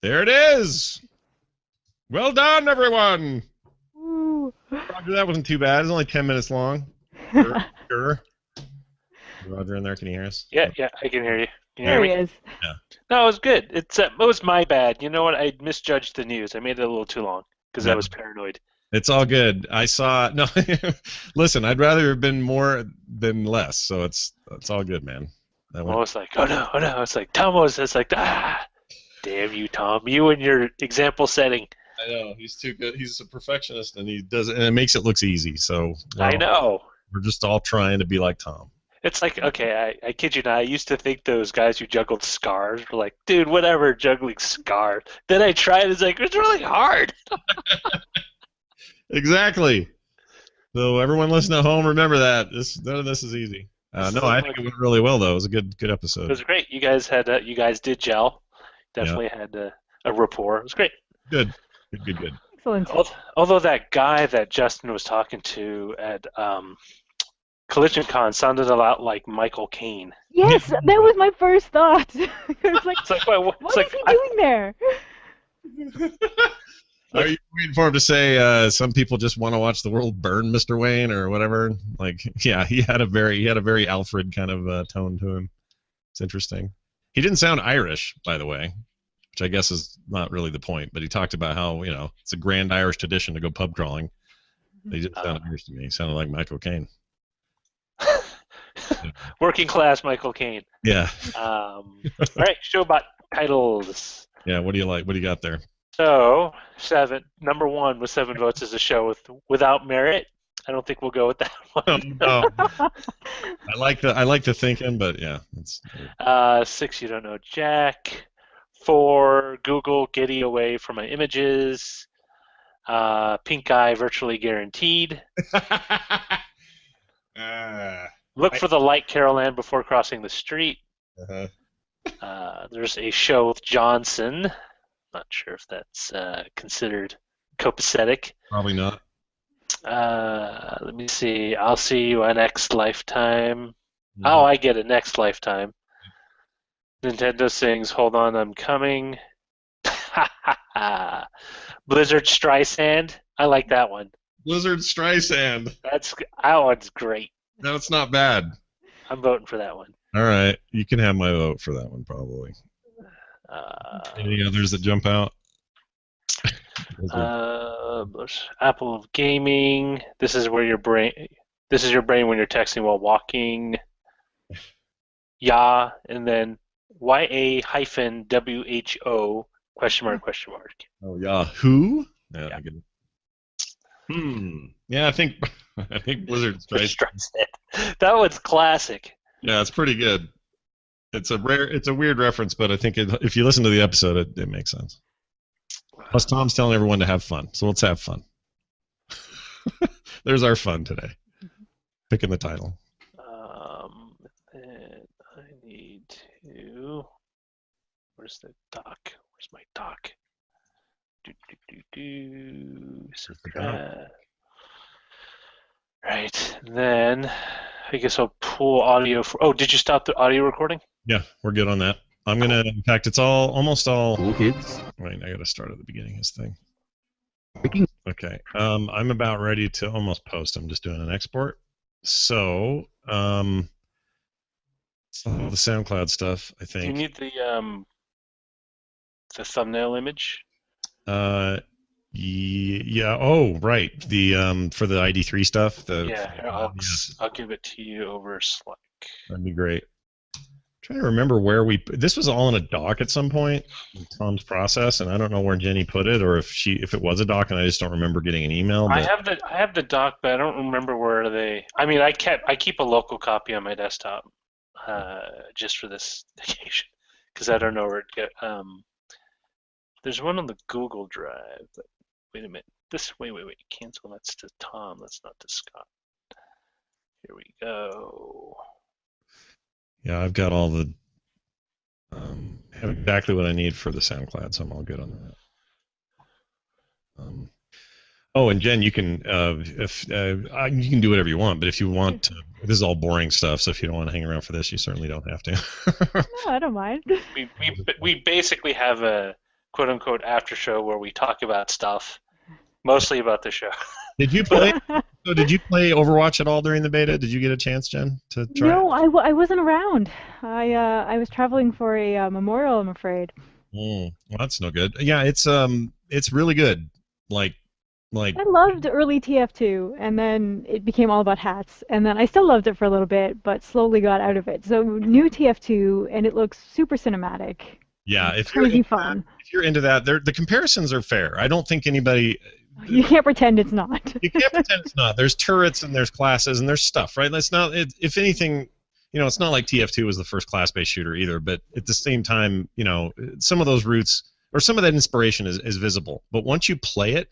There it is. Well done, everyone. Ooh. Roger, that wasn't too bad. It's only 10 minutes long. Sure. Roger in there, can you hear us? Yeah, I can hear you. Can you There hear he me? is. Yeah. No, it was good. It was my bad. You know what? I misjudged the news. I made it a little too long because I was paranoid. It's all good. I saw no. Listen, I'd rather have been more than less. So it's all good, man. I was like, oh no. It's like Tom was. It's like, damn you, Tom. You and your example setting. I know he's too good. He's a perfectionist, and he does it, and it makes it looks easy. So I know. We're just all trying to be like Tom. It's like, okay, I kid you not. I used to think those guys who juggled scars were like, dude, whatever, juggling scars. Then I tried. It's like, it's really hard. Exactly. So everyone listening at home, remember that none of this is easy. No, I think it went really well though. It was a good episode. It was great. You guys did gel. Definitely had a rapport. It was great. Good. Excellent. Although that guy that Justin was talking to at Collision Con sounded a lot like Michael Caine. Yes, that was my first thought. It's like, what is he doing there? Are you waiting for him to say some people just want to watch the world burn, Mr. Wayne, or whatever? Like, yeah, he had a very Alfred kind of tone to him. It's interesting. He didn't sound Irish, by the way, which I guess is not really the point. But he talked about how it's a grand Irish tradition to go pub crawling. He didn't sound Irish to me. He sounded like Michael Caine. Working class Michael Caine. Yeah. All right, showbot titles. Yeah, what do you like? What do you got there? So, number 1 with 7 votes is a show without merit. I don't think we'll go with that one. No. I like the thinking, but yeah. 6, you don't know Jack. 4, Google, Getty away from my images. Pink eye, virtually guaranteed. Look for the light, Carol Ann, before crossing the street. There's a show with Johnson. Not sure if that's considered copacetic. Probably not. Let me see. I'll see you on next lifetime. Mm-hmm. Oh, I get it. Next lifetime. Nintendo sings "Hold On, I'm Coming." Blizzard Streisand. I like that one. Blizzard Streisand. That one's great. No, it's not bad. I'm voting for that one. All right, you can have my vote for that one probably. Any others that jump out? Apple of Gaming. This is your brain when you're texting while walking. Yeah, and then YA-WHO ? Oh yeah, who? Yeah, I get it. Yeah, I think Blizzard Streisand. That one's classic. Yeah, it's pretty good. It's a weird reference, but I think if you listen to the episode, it makes sense. Plus, Tom's telling everyone to have fun, so let's have fun. There's our fun today. Picking the title. And I need to. Where's the doc? Where's my doc? Right. And then I guess I'll pull audio for. Oh, did you stop the audio recording? Yeah, we're good on that. I'm gonna. In fact, it's almost all. Cool kids. Wait, I gotta start at the beginning of this thing. Okay. I'm about ready to almost post. I'm just doing an export. So, all the SoundCloud stuff, I think. Do you need the thumbnail image? Yeah. Oh, right. The for the ID3 stuff. I'll give it to you over Slack. That'd be great. I'm trying to remember where this was all in a doc at some point in Tom's process, and I don't know where Jenny put it, or if it was a doc, and I just don't remember getting an email. But... I have the doc, but I don't remember where they. I mean, I keep a local copy on my desktop, just for this occasion, because I don't know where to go. There's one on the Google Drive, but wait a minute. Wait. Cancel. That's to Tom. That's not to Scott. Here we go. Yeah, I've got all the. Have exactly what I need for the SoundCloud, so I'm all good on that. Oh, and Jen, you can you can do whatever you want, but if you want to, this is all boring stuff. So if you don't want to hang around for this, you certainly don't have to. No, I don't mind. We basically have a quote unquote after show where we talk about stuff, mostly about the show. Did you play? So did you play Overwatch at all during the beta? Did you get a chance, Jen, to try? No, I wasn't around. I was traveling for a memorial, I'm afraid. Well, that's no good. Yeah, it's really good. Like I loved early TF2, and then it became all about hats, and then I still loved it for a little bit, but slowly got out of it. So new TF2, and it looks super cinematic. Yeah, if you're into that, the comparisons are fair. I don't think anybody. You can't pretend it's not. You can't pretend it's not. There's turrets and there's classes and there's stuff, right? That's not. If anything, it's not like TF2 was the first class-based shooter either. But at the same time, some of those roots or some of that inspiration is visible. But once you play it,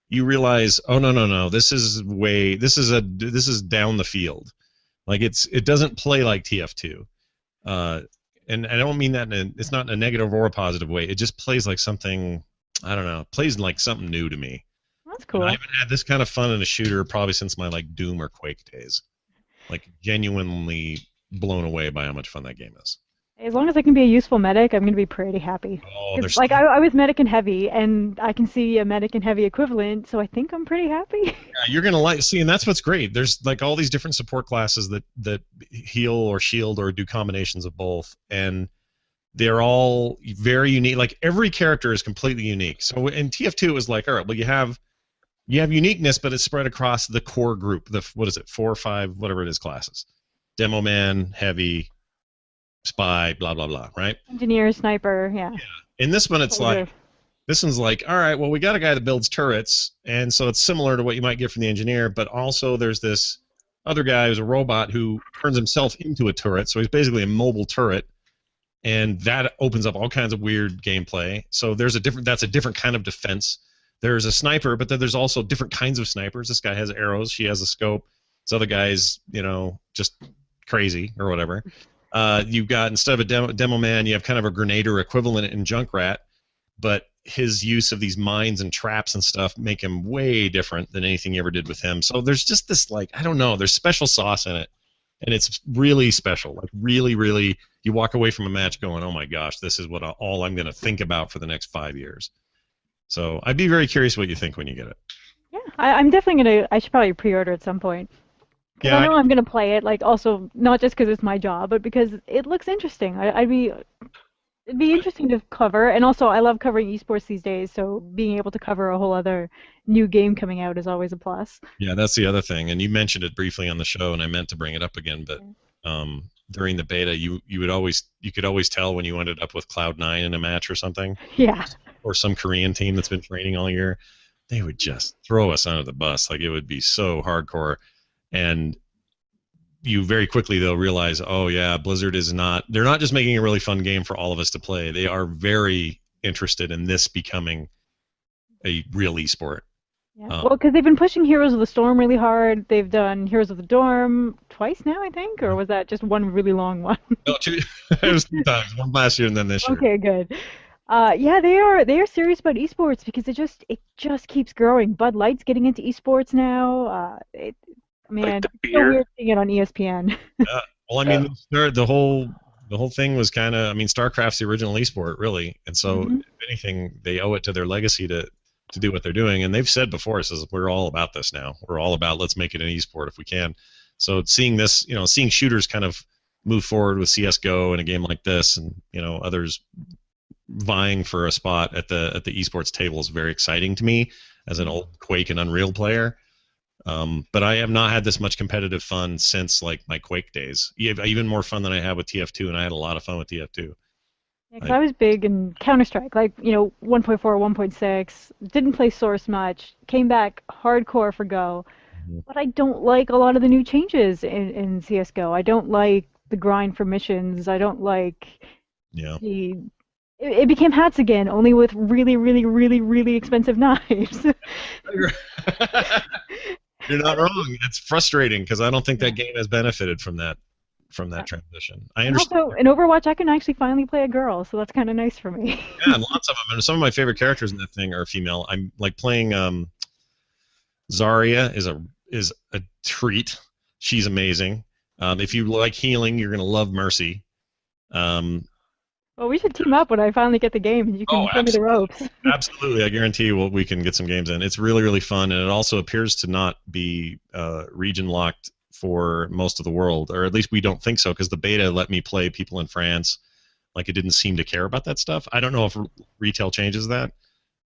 you realize, oh no, this is down the field. Like it doesn't play like TF2. And I don't mean that it's not in a negative or a positive way. It just plays like something, I don't know, it plays like something new to me. That's cool. And I haven't had this kind of fun in a shooter probably since my Doom or Quake days. Like genuinely blown away by how much fun that game is. As long as I can be a useful medic, I'm going to be pretty happy. Oh, I was medic and heavy, and I can see a medic and heavy equivalent, so I think I'm pretty happy. Yeah, you're going to see, and that's what's great. There's all these different support classes that heal or shield or do combinations of both, and they're all very unique. Like every character is completely unique. So in TF2 it was like, all right, well you have uniqueness, but it's spread across the core group. What is it, 4 or 5, whatever it is, classes. Demo man, heavy, spy, blah blah blah, right? Engineer, sniper, yeah. In this one, it's this one's like, all right, well, we got a guy that builds turrets, and so it's similar to what you might get from the engineer, but also there's this other guy who's a robot who turns himself into a turret, so he's basically a mobile turret, and that opens up all kinds of weird gameplay. So that's a different kind of defense. There's a sniper, but then there's also different kinds of snipers. This guy has arrows, she has a scope. This other guy's, just crazy or whatever. You've got, instead of a demo man, you have kind of a grenader equivalent in Junkrat, but his use of these mines and traps and stuff make him way different than anything you ever did with him. So there's just this, I don't know, there's special sauce in it, and it's really special. Like really, really, you walk away from a match going, oh my gosh, this is all I'm going to think about for the next 5 years. So I'd be very curious what you think when you get it. Yeah, I'm definitely I should probably pre-order at some point. Yeah, I know I'm going to play it, also not just because it's my job, but because it looks interesting. It'd be interesting to cover, and also I love covering esports these days, so being able to cover a whole other new game coming out is always a plus. Yeah, that's the other thing, and you mentioned it briefly on the show, and I meant to bring it up again, but during the beta, you could always tell when you ended up with Cloud9 in a match or something. Yeah. Or some Korean team that's been training all year. They would just throw us under the bus. It would be so hardcore. And you very quickly, they'll realize, oh yeah, Blizzard they're not just making a really fun game for all of us to play. They are very interested in this becoming a real esport. Yeah. Well, because they've been pushing Heroes of the Storm really hard. They've done Heroes of the Dorm twice now, I think, or was that just one really long one? No, two. It was 2 times. One last year and then this year. Okay, good. Yeah, they are serious about esports because it just keeps growing. Bud Light's getting into esports now. Man, it's so weird seeing it on ESPN. Yeah. Well, I mean, the whole thing was kind of, StarCraft's the original esport, really, and so if anything, they owe it to their legacy to do what they're doing. And they've said before, says we're all about this now. We're all about let's make it an esport if we can. So seeing this, seeing shooters kind of move forward with CS:GO in a game like this, and others vying for a spot at the esports table is very exciting to me as an old Quake and Unreal player. But I have not had this much competitive fun since my Quake days. Even more fun than I had with TF2, and I had a lot of fun with TF2. Yeah, because I was big in Counter-Strike, 1.4, 1.6. Didn't play Source much. Came back hardcore for Go. But I don't like a lot of the new changes in CS:GO. I don't like the grind for missions. I don't like It became hats again, only with really, really, really, really expensive knives. You're not wrong. It's frustrating because I don't think that game has benefited from that transition. I understand. Also, in Overwatch, I can actually finally play a girl, so that's kind of nice for me. Yeah, lots of them. And some of my favorite characters in that thing are female. I'm playing Zarya is a treat. She's amazing. If you like healing, you're gonna love Mercy. Well, we should team up when I finally get the game, and you can show me the ropes. Absolutely, I guarantee you we can get some games in. It's really, really fun, and it also appears to not be region locked for most of the world, or at least we don't think so, because the beta let me play people in France. Like, it didn't seem to care about that stuff. I don't know if retail changes that,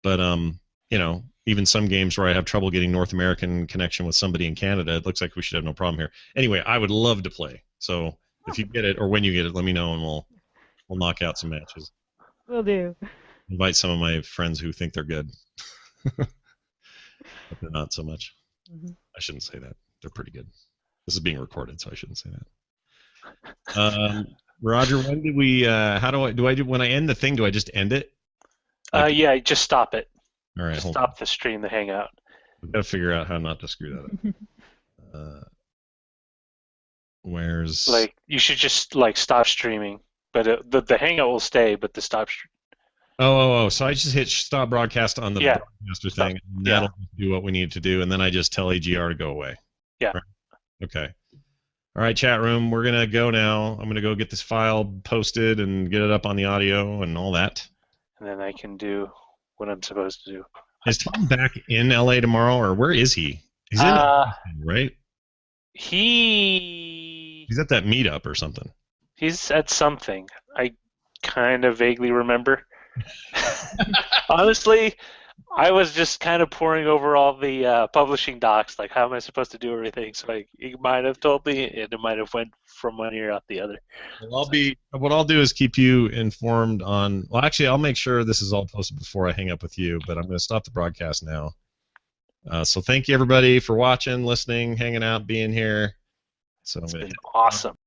but you know, even some games where I have trouble getting North American connection with somebody in Canada, it looks like we should have no problem here. Anyway, I would love to play. So if you get it, or when you get it, let me know, and we'll knock out some matches. Will do. Invite some of my friends who think they're good. But they're not so much. Mm-hmm. I shouldn't say that. They're pretty good. This is being recorded, so I shouldn't say that. Roger, when do we? How do I do when I end the thing? Do I just end it? Like, yeah, just stop it. All right, Just stop the stream, the hangout. We've got to figure out how not to screw that up. Where's like you should just like stop streaming, but the hangout will stay, but the stop. Oh! So I just hit stop broadcast on the broadcaster thing, and that'll do what we need to do, and then I just tell AGR to go away. Yeah. Right? Okay. All right, chat room. We're gonna go now. I'm gonna go get this file posted and get it up on the audio and all that. And then I can do what I'm supposed to do. Is Tom back in LA tomorrow, or where is he? He's in Austin, right? He's at that meetup or something. He's at something. I kind of vaguely remember. Honestly, I was just kind of poring over all the publishing docs, like how am I supposed to do everything. So he might have told me, and it might have went from one ear out the other. Well, what I'll do is keep you informed on. Well, actually, I'll make sure this is all posted before I hang up with you. But I'm going to stop the broadcast now. So thank you everybody for watching, listening, hanging out, being here. So it's been awesome.